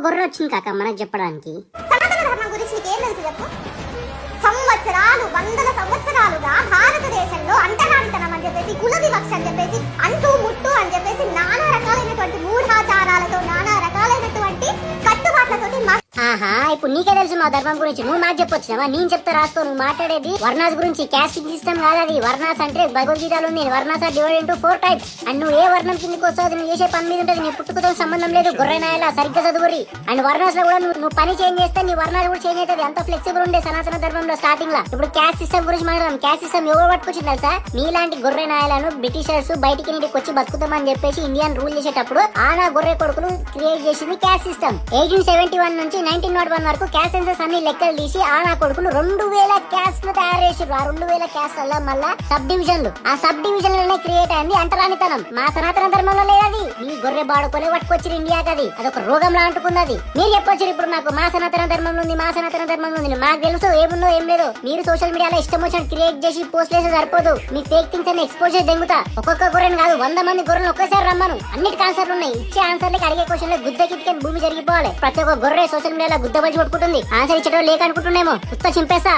గొర్రె వచ్చింది కాక మనకు చెప్పడానికి. సనాతన ధర్మం గురించి నీకేం తెలుసు చెప్పు? సంవత్సరాలు, వందల సంవత్సరాలుగా భారతదేశంలో అంటరానితనం అని చెప్పేసి, కుల వివక్ష అని చెప్పేసి, అంటూ ముట్టు అని చెప్పేసి నానా రకాలైనటువంటి మూఢాచారాలతో, నానా రకాలైనటువంటి కట్టుబాట్లతోటి ఆహా, ఇప్పుడు నీకే తెలుసు మా ధర్మం గురించి, నువ్వు నాకు చెప్పొచ్చినావా? నేను చెప్తా రాసుకో. నువ్వు మాట్లాడేది వర్ణాస్ గురించి, క్యాస్టింగ్ సిస్టమ్ కాదది. వర్ణాస్ అంటే భగవద్గీతలో ఉంది, varnas are divided into 4 types. And నువ్వు ఏ వర్ణం కిందకి వస్తావు, నువ్వు చేసే పని మీద ఉంటుంది. నీ పుట్టుకతో సంబంధం లేదు. గొర్రెనాయలా సరిగ్గా చదువురి. అండ్ వర్ణాస్ లో కూడా నువ్వు పని చేంజ్ చేస్తే నీ వర్ణాలు కూడా చేంజ్ అవుతుంది. అంత ఫ్లెక్సిబుల్ ఉండే సనాతన ధర్మంలో స్టార్టింగ్ లా. ఇప్పుడు క్యాస్ట్ సిస్టమ్ గురించి మాట్లాడదాం. క్యాస్ట్ సిస్టమ్ ఎవరు పట్టుకొచ్చింది తెలుసా? మీలాంటి గొర్రెనాయలను బ్రిటిషర్స్ బయటికి నీటికి వచ్చి బతుకుతామని చెప్పేసి ఇండియన్ రూల్ చేసేటప్పుడు ఆనా గొర్రె కొడుకులు క్రియేట్ చేసింది క్యాస్ట్ సిస్టమ్. 1871 నుంచి 1901 వరకు క్యాస్ట్ సెన్సస్ అన్ని లెక్కలు తీసి ఆనా కొడుకులు 2000 క్యాస్ట్ లు తయారు చేసారు. ఆ 2000 క్యాస్ట్ వల్ల మళ్ళా సబ్ డివిజన్లు, ఆ సబ్ డివిజన్ లోనే క్రియేట్ అయింది అంటరానితనం. మా సనాతన ధర్మంలో లేదది. మీ గొర్రె బాడుకోలే పట్టుకొచ్చి ఇండియాకి అదొక రోగంలా అంటుకున్నది. మీరు చెప్పొచ్చు ఇప్పుడు నాకు మా సనాతన ధర్మంలో ఉంది, మా సనాతన ధర్మంలో ఉంది. మాకు తెలుసు ఏముందో ఏం లేదు. మీరు సోషల్ మీడియాలో ఇష్టం వచ్చినట్టు క్రియేట్ చేసి పోస్ట్ చేస్తే సరిపోదు. మీ ఫేక్ థింగ్స్ అన్ని ఎక్స్పోజ్ చేసి దెంగుతా. ఒక్కొక్క గొర్రెని కాదు 100 మంది గొర్రెలు ఒకేసారి రమ్మను. అన్నిటికీ ఆన్సర్లు ఉన్నాయి. ఇచ్చే ఆన్సర్లకి అడిగే క్వశ్చన్ గుద్ద కిటికని భూమి జరిగిపోవాలి. ప్రతి ఒక్క గొర్రె సోషల్ మీడియాలో గుద్ద బలిచి కొట్టుకుంటుంది. ఆన్సర్ ఇచ్చడం లేక అనుకుంటున్నామో ఉత్త చింపేస్తా.